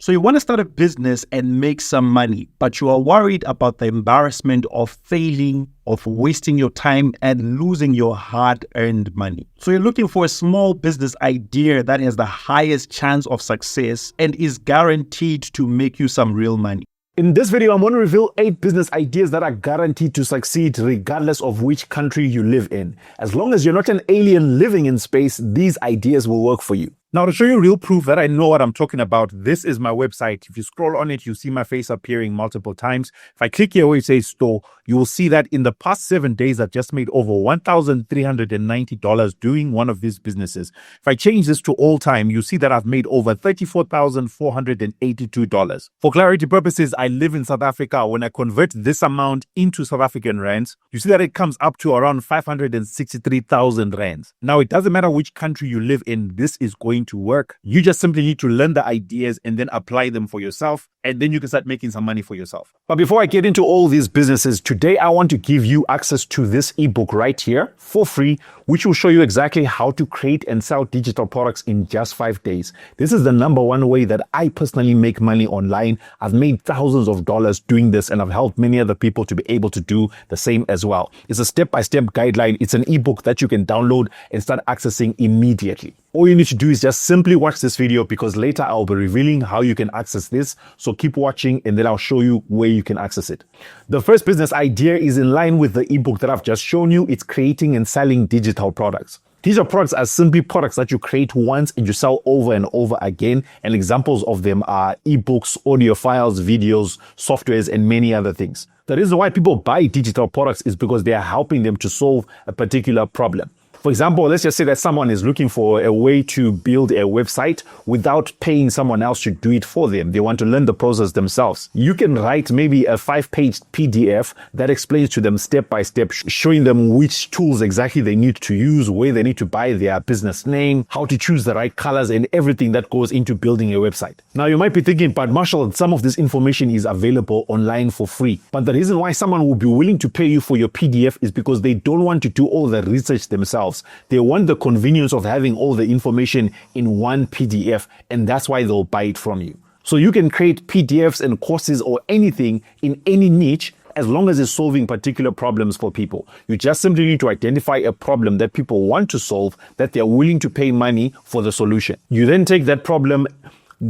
So you want to start a business and make some money, but you are worried about the embarrassment of failing, of wasting your time and losing your hard-earned money. So you're looking for a small business idea that has the highest chance of success and is guaranteed to make you some real money. In this video, I'm going to reveal 8 business ideas that are guaranteed to succeed regardless of which country you live in. As long as you're not an alien living in space, these ideas will work for you. Now, to show you real proof that I know what I'm talking about, this is my website. If you scroll on it, you see my face appearing multiple times. If I click here where it says store, you will see that in the past 7 days, I've just made over $1,390 doing one of these businesses. If I change this to all time, you see that I've made over $34,482. For clarity purposes, I live in South Africa. When I convert this amount into South African rands, you see that it comes up to around 563,000 rands. Now, it doesn't matter which country you live in, this is going to work. You just simply need to learn the ideas and then apply them for yourself, and then you can start making some money for yourself. But before I get into all these businesses, today I want to give you access to this ebook right here for free, which will show you exactly how to create and sell digital products in just 5 days. This is the #1 way that I personally make money online. I've made thousands of dollars doing this, and I've helped many other people to be able to do the same as well. It's a step-by-step guideline. It's an ebook that you can download and start accessing immediately. All you need to do is just simply watch this video, because later I'll be revealing how you can access this. So keep watching and then I'll show you where you can access it. The first business idea is in line with the ebook that I've just shown you. It's creating and selling digital products. Digital products are simply products that you create once and you sell over and over again. And examples of them are ebooks, audio files, videos, softwares, and many other things. The reason why people buy digital products is because they are helping them to solve a particular problem. For example, let's just say that someone is looking for a way to build a website without paying someone else to do it for them. They want to learn the process themselves. You can write maybe a 5-page PDF that explains to them step by step, showing them which tools exactly they need to use, where they need to buy their business name, how to choose the right colors, and everything that goes into building a website. Now, you might be thinking, but Marshall, some of this information is available online for free. But the reason why someone will be willing to pay you for your PDF is because they don't want to do all the research themselves. They want the convenience of having all the information in one PDF, and that's why they'll buy it from you. So you can create PDFs and courses or anything in any niche, as long as it's solving particular problems for people. You just simply need to identify a problem that people want to solve, that they're willing to pay money for the solution. You then take that problem,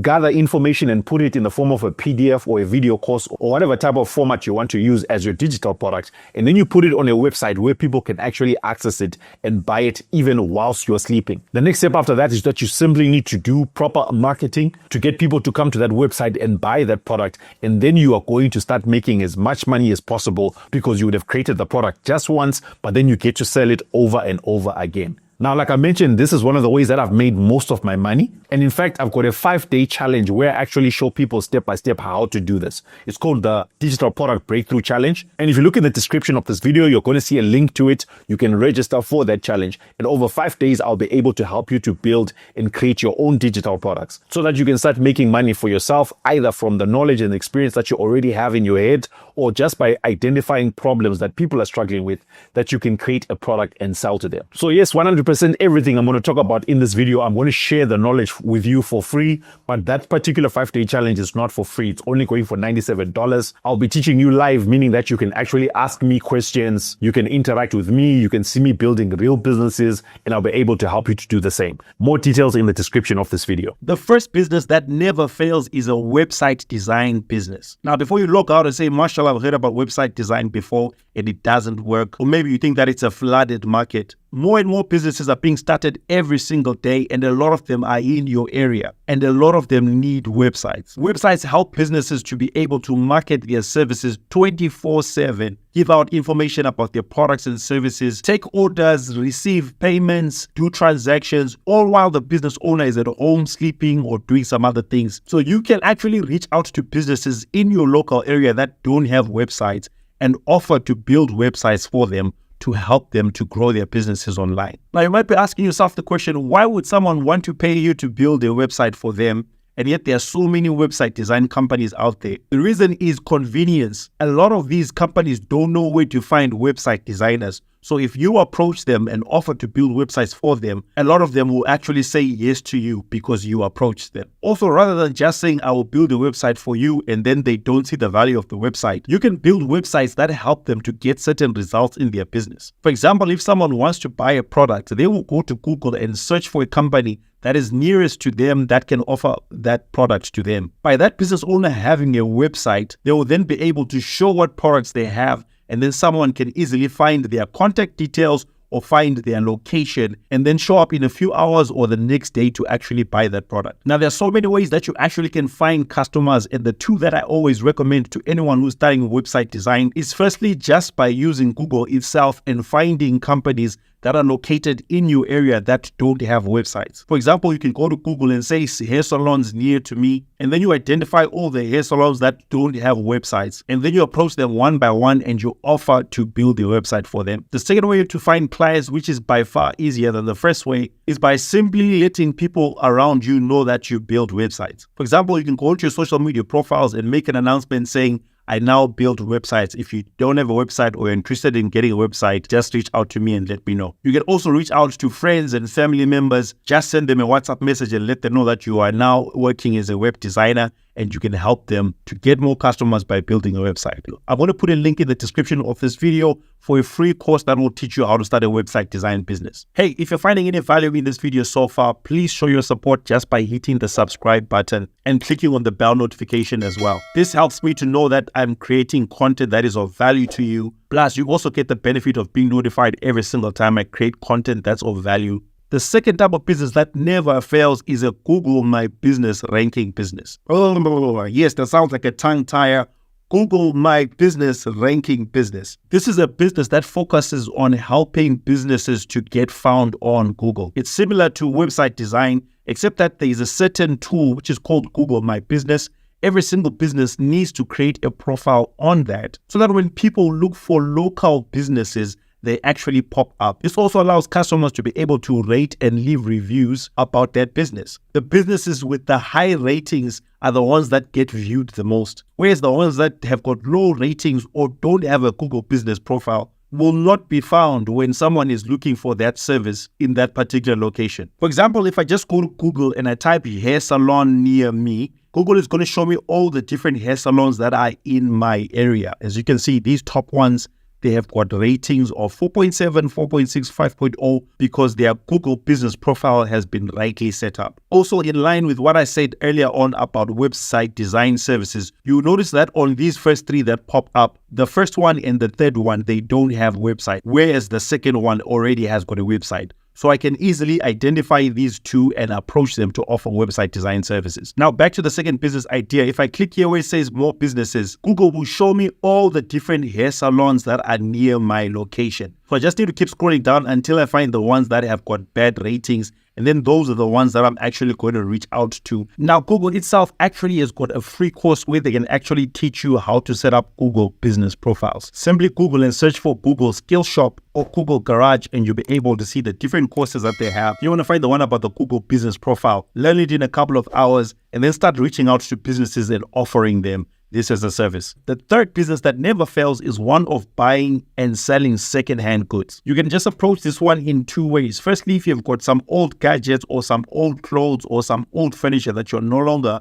gather information, and put it in the form of a PDF or a video course or whatever type of format you want to use as your digital product. And then you put it on a website where people can actually access it and buy it even whilst you're sleeping. The next step after that is that you simply need to do proper marketing to get people to come to that website and buy that product. And then you are going to start making as much money as possible, because you would have created the product just once, but then you get to sell it over and over again. Now, like I mentioned, this is one of the ways that I've made most of my money. And in fact, I've got a 5-day challenge where I actually show people step by step how to do this. It's called the Digital Product Breakthrough Challenge. And if you look in the description of this video, you're going to see a link to it. You can register for that challenge. And over 5 days, I'll be able to help you to build and create your own digital products so that you can start making money for yourself, either from the knowledge and experience that you already have in your head, or just by identifying problems that people are struggling with, that you can create a product and sell to them. So yes, 100% everything I'm going to talk about in this video, I'm going to share the knowledge with you for free, but that particular 5-day challenge is not for free. It's only going for $97. I'll be teaching you live, meaning that you can actually ask me questions, you can interact with me, you can see me building real businesses, and I'll be able to help you to do the same. More details in the description of this video. The first business that never fails is a website design business. Now, before you log out and say, Marshall, I've heard about website design before and it doesn't work, or maybe you think that it's a flooded market, more and more businesses are being started every single day, and a lot of them are in your area, and a lot of them need websites. Websites help businesses to be able to market their services 24/7, give out information about their products and services, take orders, receive payments, do transactions, all while the business owner is at home sleeping or doing some other things. So you can actually reach out to businesses in your local area that don't have websites and offer to build websites for them to help them to grow their businesses online. Now, you might be asking yourself the question, why would someone want to pay you to build a website for them and yet there are so many website design companies out there. The reason is convenience. A lot of these companies don't know where to find website designers. So if you approach them and offer to build websites for them, a lot of them will actually say yes to you because you approached them. Also, rather than just saying, I will build a website for you, and then they don't see the value of the website, you can build websites that help them to get certain results in their business. For example, if someone wants to buy a product, they will go to Google and search for a company that is nearest to them that can offer that product to them. By that business owner having a website, they will then be able to show what products they have, and then someone can easily find their contact details or find their location and then show up in a few hours or the next day to actually buy that product. Now, there are so many ways that you actually can find customers, and the two that I always recommend to anyone who's starting website design is firstly just by using Google itself and finding companies that are located in your area that don't have websites. For example, you can go to Google and say hair salons near to me, and then you identify all the hair salons that don't have websites, and then you approach them one by one and you offer to build a website for them. The second way to find clients, which is by far easier than the first way, is by simply letting people around you know that you build websites. For example, you can go to your social media profiles and make an announcement saying, I now build websites. If you don't have a website or you're interested in getting a website, just reach out to me and let me know. You can also reach out to friends and family members. Just send them a WhatsApp message and let them know that you are now working as a web designer and you can help them to get more customers by building a website. I'm going to put a link in the description of this video for a free course that will teach you how to start a website design business. Hey, if you're finding any value in this video so far, please show your support just by hitting the subscribe button and clicking on the bell notification as well. This helps me to know that I'm creating content that is of value to you. Plus, you also get the benefit of being notified every single time I create content that's of value. The second type of business that never fails is a Google My Business ranking business. Oh, yes, that sounds like a tongue tire. Google My Business ranking business. This is a business that focuses on helping businesses to get found on Google. It's similar to website design, except that there is a certain tool which is called Google My Business. Every single business needs to create a profile on that so that when people look for local businesses, they actually pop up. This also allows customers to be able to rate and leave reviews about that business. The businesses with the high ratings are the ones that get viewed the most, whereas the ones that have got low ratings or don't have a Google business profile will not be found when someone is looking for that service in that particular location. For example, if I just go to Google and I type hair salon near me, Google is going to show me all the different hair salons that are in my area. As you can see, these top ones, they have got ratings of 4.7, 4.6, 5.0 because their Google business profile has been rightly set up. Also, in line with what I said earlier on about website design services, you notice that on these first three that pop up, the first one and the third one, they don't have website, whereas the second one already has got a website. So I can easily identify these two and approach them to offer website design services. Now back to the second business idea. If I click here where it says more businesses, Google will show me all the different hair salons that are near my location. So I just need to keep scrolling down until I find the ones that have got bad ratings. And then those are the ones that I'm actually going to reach out to. Now, Google itself actually has got a free course where they can actually teach you how to set up Google business profiles. Simply Google and search for Google Skill Shop or Google Garage, and you'll be able to see the different courses that they have. You want to find the one about the Google business profile, learn it in a couple of hours, and then start reaching out to businesses and offering them this as a service. The third business that never fails is one of buying and selling secondhand goods. You can just approach this one in two ways. Firstly, if you've got some old gadgets or some old clothes or some old furniture that you no longer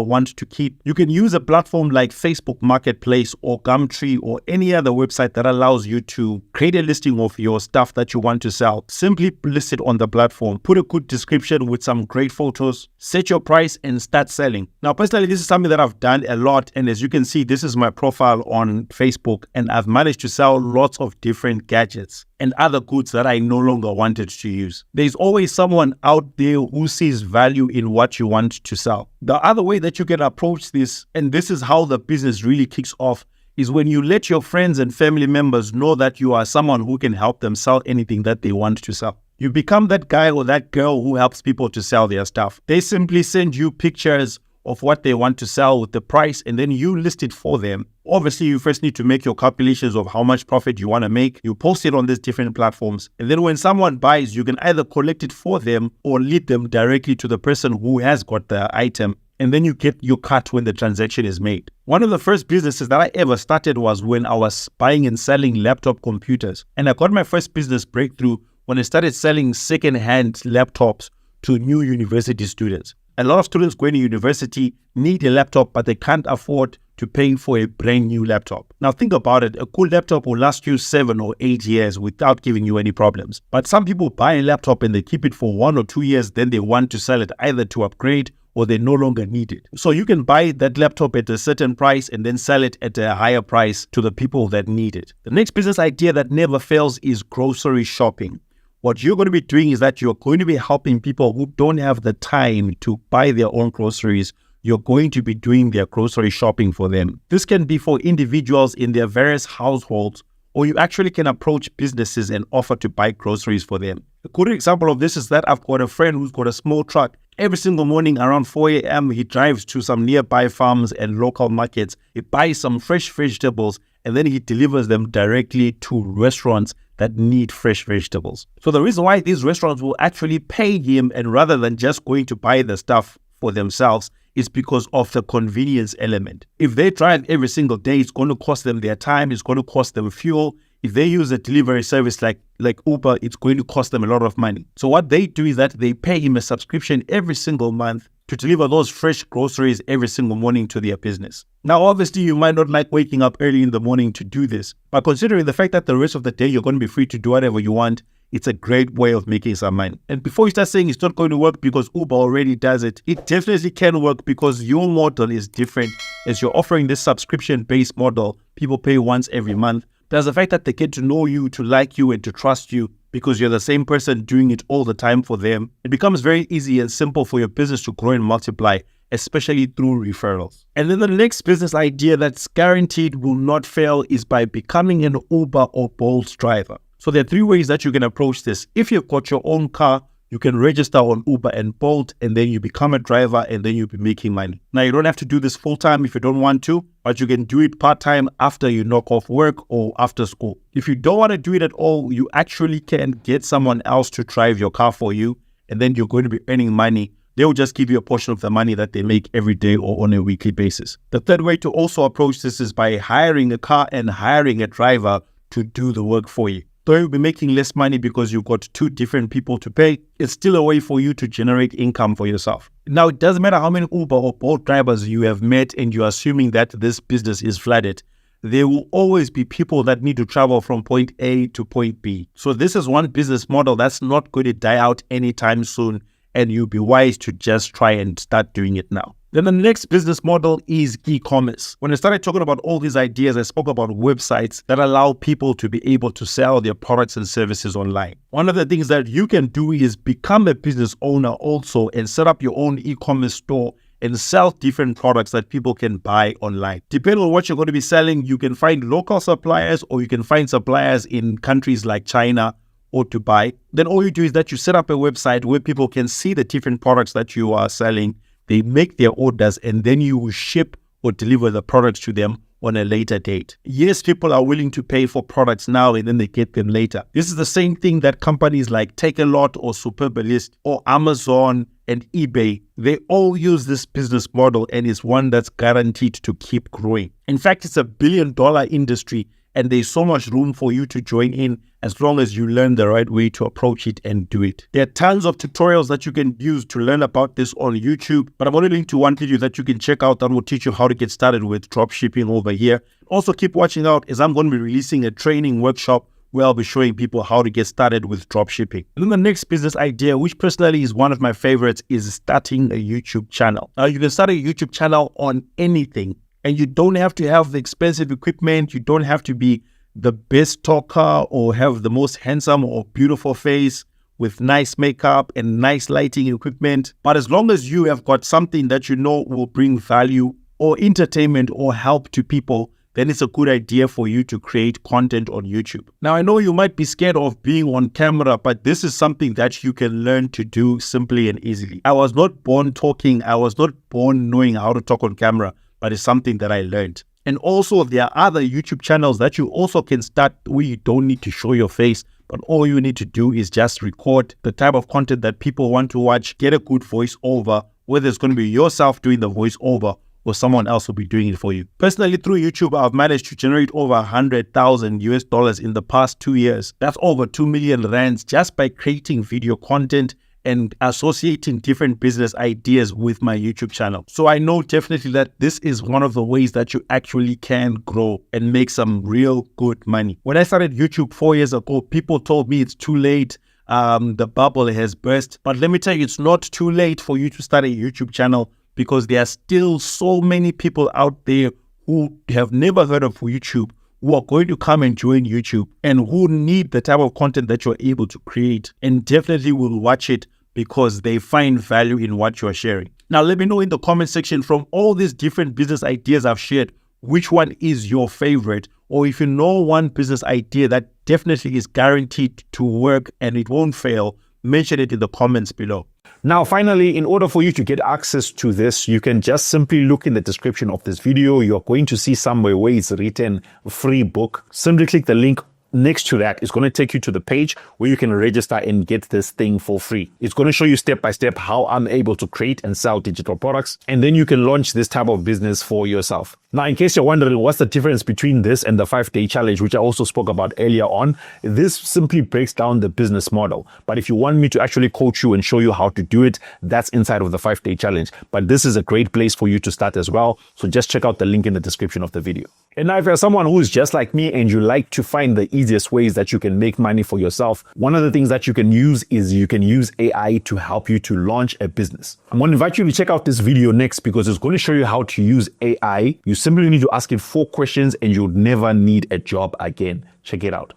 want to keep, you can use a platform like Facebook Marketplace or Gumtree or any other website that allows you to create a listing of your stuff that you want to sell. Simply list it on the platform, put a good description with some great photos, set your price and start selling. Now, personally, this is something that I've done a lot. And as you can see, this is my profile on Facebook, and I've managed to sell lots of different gadgets and other goods that I no longer wanted to use. There's always someone out there who sees value in what you want to sell. The other way that you can approach this, and this is how the business really kicks off, is when you let your friends and family members know that you are someone who can help them sell anything that they want to sell. You become that guy or that girl who helps people to sell their stuff. They simply send you pictures of what they want to sell with the price, and then you list it for them. Obviously, you first need to make your calculations of how much profit you want to make. You post it on these different platforms. And then when someone buys, you can either collect it for them or lead them directly to the person who has got the item. And then you get your cut when the transaction is made. One of the first businesses that I ever started was when I was buying and selling laptop computers. And I got my first business breakthrough when I started selling second-hand laptops to new university students. A lot of students going to university need a laptop, but they can't afford to pay for a brand new laptop. Now think about it. A cool laptop will last you 7 or 8 years without giving you any problems. But some people buy a laptop and they keep it for 1 or 2 years, then they want to sell it either to upgrade or they no longer need it. So you can buy that laptop at a certain price and then sell it at a higher price to the people that need it. The next business idea that never fails is grocery shopping. What you're going to be doing is that you're going to be helping people who don't have the time to buy their own groceries. You're going to be doing their grocery shopping for them. This can be for individuals in their various households, or you actually can approach businesses and offer to buy groceries for them. A good example of this is that I've got a friend who's got a small truck. Every single morning around 4 a.m., he drives to some nearby farms and local markets. He buys some fresh vegetables and then he delivers them directly to restaurants that need fresh vegetables. So the reason why these restaurants will actually pay him, and rather than just going to buy the stuff for themselves, is because of the convenience element. If they drive every single day, it's going to cost them their time, it's going to cost them fuel. If they use a delivery service like Uber, it's going to cost them a lot of money. So what they do is that they pay him a subscription every single month to deliver those fresh groceries every single morning to their business. Now, obviously, you might not like waking up early in the morning to do this, but considering the fact that the rest of the day you're going to be free to do whatever you want, it's a great way of making some money. And before you start saying it's not going to work because Uber already does it, it definitely can work because your model is different. As you're offering this subscription-based model, people pay once every month. There's the fact that they get to know you, to like you, and to trust you because you're the same person doing it all the time for them. It becomes very easy and simple for your business to grow and multiply, especially through referrals. And then the next business idea that's guaranteed will not fail is by becoming an Uber or Bolt driver. So there are 3 ways that you can approach this. If you've got your own car, you can register on Uber and Bolt, and then you become a driver, and then you'll be making money. Now, you don't have to do this full-time if you don't want to, but you can do it part-time after you knock off work or after school. If you don't want to do it at all, you actually can get someone else to drive your car for you, and then you're going to be earning money. They'll just give you a portion of the money that they make every day or on a weekly basis. The third way to also approach this is by hiring a car and hiring a driver to do the work for you. Though you'll be making less money because you've got 2 different people to pay, it's still a way for you to generate income for yourself. Now, it doesn't matter how many Uber or Bolt drivers you have met and you're assuming that this business is flooded. There will always be people that need to travel from point A to point B. So this is one business model that's not going to die out anytime soon, and you'll be wise to just try and start doing it now. Then the next business model is e-commerce. When I started talking about all these ideas, I spoke about websites that allow people to be able to sell their products and services online. One of the things that you can do is become a business owner also and set up your own e-commerce store and sell different products that people can buy online. Depending on what you're going to be selling, you can find local suppliers or you can find suppliers in countries like China or Dubai. Then all you do is that you set up a website where people can see the different products that you are selling. They make their orders and then you will ship or deliver the products to them on a later date. Yes, people are willing to pay for products now and then they get them later. This is the same thing that companies like Takealot or Superbalist or Amazon and eBay, they all use this business model, and it's one that's guaranteed to keep growing. In fact, it's $1 billion industry, and there's so much room for you to join in as long as you learn the right way to approach it and do it. There are tons of tutorials that you can use to learn about this on YouTube, but I'm only linked to one video that you can check out that will teach you how to get started with dropshipping over here. Also, keep watching out as I'm going to be releasing a training workshop where I'll be showing people how to get started with dropshipping. And then the next business idea, which personally is one of my favorites, is starting a YouTube channel. Now, you can start a YouTube channel on anything. And you don't have to have the expensive equipment. You don't have to be the best talker or have the most handsome or beautiful face with nice makeup and nice lighting equipment. But as long as you have got something that you know will bring value or entertainment or help to people, then it's a good idea for you to create content on YouTube. Now, I know you might be scared of being on camera, but this is something that you can learn to do simply and easily. I was not born talking. I was not born knowing how to talk on camera, but it's something that I learned. And also, there are other YouTube channels that you also can start where you don't need to show your face, but all you need to do is just record the type of content that people want to watch, get a good voiceover, whether it's going to be yourself doing the voiceover or someone else will be doing it for you. Personally, through YouTube, I've managed to generate over 100,000 US dollars in the past 2 years. That's over 2 million rands just by creating video content and associating different business ideas with my YouTube channel. So I know definitely that this is one of the ways that you actually can grow and make some real good money. When I started YouTube 4 years ago, people told me it's too late. The bubble has burst. But let me tell you, it's not too late for you to start a YouTube channel, because there are still so many people out there who have never heard of YouTube, who are going to come and join YouTube and who need the type of content that you're able to create and definitely will watch it because they find value in what you're sharing. Now, let me know in the comment section, from all these different business ideas I've shared, which one is your favorite? Or if you know one business idea that definitely is guaranteed to work and it won't fail, mention it in the comments below. Now, finally, in order for you to get access to this, you can just simply look in the description of this video. You're going to see somewhere where it's written free book. Simply click the link next to that. It's going to take you to the page where you can register and get this thing for free. It's going to show you step by step how I'm able to create and sell digital products, and then you can launch this type of business for yourself. Now, in case you're wondering what's the difference between this and the 5-day challenge, which I also spoke about earlier on, this simply breaks down the business model. But if you want me to actually coach you and show you how to do it, that's inside of the 5-day challenge. But this is a great place for you to start as well. So just check out the link in the description of the video. And now, if you're someone who is just like me and you like to find the easiest ways that you can make money for yourself, one of the things that you can use is you can use AI to help you to launch a business. I'm going to invite you to check out this video next, because it's going to show you how to use AI. You simply need to ask it 4 questions and you'll never need a job again. Check it out.